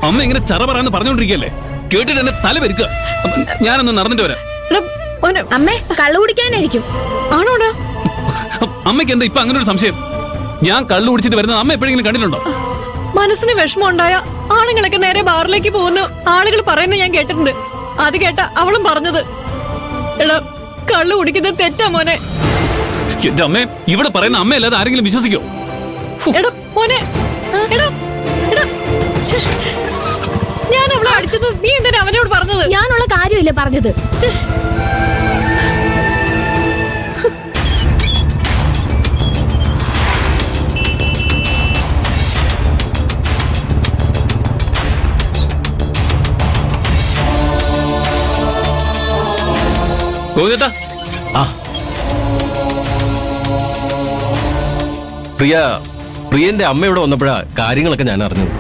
അമ്മ ഇങ്ങനെ ചറ പറയാന്ന് പറഞ്ഞോണ്ടിരിക്കല്ലേ? കേട്ടിട്ട് എന്നെ തല പെരുക്കുക. ഞാനൊന്ന് നടന്നിട്ട് വരാം. അമ്മേ കള്ളു കുടിക്കാനായിരിക്കും. ആണോടാ? അമ്മയ്ക്ക് എന്താ ഇപ്പൊ അങ്ങനെ ഒരു സംശയം? ഞാൻ കള്ളു കുടിച്ചിട്ട് വരുന്നത് അമ്മ എപ്പോഴെങ്കിലും കണ്ടിട്ടുണ്ടോ? മനസ്സിന് വിഷമം ഉണ്ടായ ആണുങ്ങളൊക്കെ നേരെ ബാറിലേക്ക് പോകുന്ന ആളുകൾ പറയുന്നത് ഞാൻ കേട്ടിട്ടുണ്ട്. അത് കേട്ട അവളും പറഞ്ഞത്. എടാ, കള്ളു കുടിക്കുന്നത് തെറ്റാ മോനെ. എന്റെ അമ്മേ, ഇവിടെ പറയുന്ന അമ്മയല്ലാതെ ആരെങ്കിലും വിശ്വസിക്കോ? എടാ മോനെ, എടാ എടാ, ഞാൻ അവളെ അടിച്ചത് നീ എന്തിനാ അവനോട് പറഞ്ഞത്? ഞാനുള്ള കാര്യമില്ല പറഞ്ഞത്. പ്രിയന്റെ അമ്മ ഇവിടെ വന്നപ്പോഴാ കാര്യങ്ങളൊക്കെ ഞാൻ അറിഞ്ഞത്.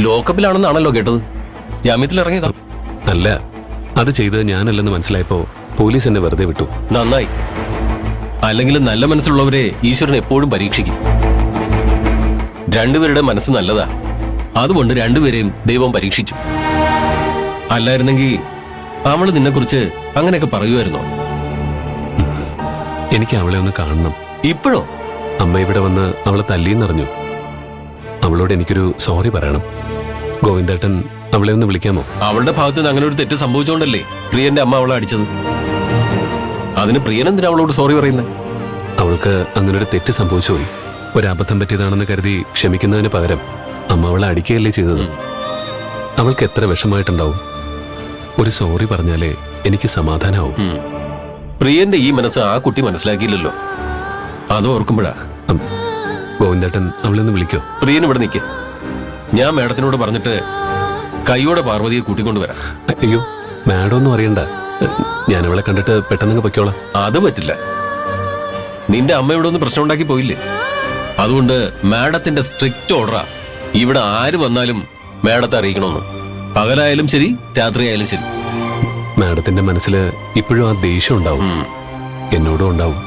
ലോക്കപ്പിലാണെന്നാണല്ലോ കേട്ടത്. ജാമ്യത്തിൽ ഇറങ്ങിയതാ? അല്ല, അത് ചെയ്തത് ഞാനല്ലെന്ന് മനസ്സിലായപ്പോ പോലീസ് എന്നെ വെറുതെ വിട്ടു. നന്നായി. അല്ലെങ്കിൽ നല്ല മനസ്സുള്ളവരെ ഈശ്വരൻ എപ്പോഴും പരീക്ഷിക്കും. രണ്ടുപേരുടെ മനസ്സ് നല്ലതാ, അതുകൊണ്ട് രണ്ടുപേരെയും ദൈവം പരീക്ഷിച്ചു. അല്ലായിരുന്നെങ്കിൽ അവള് നിന്നെക്കുറിച്ച് അങ്ങനെയൊക്കെ പറയുമായിരുന്നോ? എനിക്ക് അവളെ ഒന്ന് കാണണം. ഇപ്പോഴോ? അമ്മ ഇവിടെ വന്ന് അവളെ തല്ലിയെന്നറിഞ്ഞു. അവളോട് എനിക്കൊരു സോറി പറയണം. ഗോവിന്ദേട്ടൻ അവളെ ഒന്ന് വിളിക്കാമോ? അവളുടെ ഭാഗത്ത് നിന്ന് അങ്ങനെ ഒരു തെറ്റ് സംഭവിച്ചോണ്ടല്ലേ പ്രിയന്റെ അമ്മ അവളെ അടിച്ചത്. അതിന് പ്രിയൻ എന്തിനാ അവളോട് സോറി പറയുന്നത്? അവൾക്ക് അങ്ങനൊരു തെറ്റ് സംഭവിച്ചുപോയി. ഒരബദ്ധം പറ്റിയതാണെന്ന് കരുതി ക്ഷമിക്കുന്നതിന് പകരം അമ്മ അവളെ അടിക്കുകയല്ലേ ചെയ്തത്. അവൾക്ക് എത്ര വിഷമായിട്ടുണ്ടാവും. ഒരു സോറി പറഞ്ഞാലേ എനിക്ക് സമാധാനാവും. പ്രിയന്റെ ഈ മനസ്സ് ആ കുട്ടി മനസ്സിലാക്കിയില്ലല്ലോ. അത് ഓർക്കുമ്പോഴാ. ഗോവിന്ദേട്ടൻ അവളെ ഒന്ന് വിളിക്കോ? പ്രിയൻ ഇവിടെ നിൽക്ക്. ഞാൻ മേഡത്തിനോട് പറഞ്ഞിട്ട് കൈയോടെ പാർവതിയെ കൂട്ടിക്കൊണ്ടുവരാം. അയ്യോ, മാഡം ഒന്നും അറിയണ്ട. ഞാൻ അവളെ കണ്ടിട്ട് പെട്ടെന്ന് പൊയ്ക്കോളാം. അത് പറ്റില്ല. നിന്റെ അമ്മ ഇവിടെ ഒന്ന് പ്രശ്നം ഉണ്ടാക്കി പോയില്ലേ? അതുകൊണ്ട് മാഡത്തിന്റെ സ്ട്രിക്റ്റ് ഓർഡറാ, ഇവിടെ ആര് വന്നാലും മാഡത്തെ അറിയിക്കണമെന്ന്. പകലായാലും ശരി, രാത്രിയായാലും ശരി. മാഡത്തിന്റെ മനസ്സിൽ ഇപ്പോഴും ആ ദേഷ്യം ഉണ്ടാവും. എന്നോടും ഉണ്ടാവും.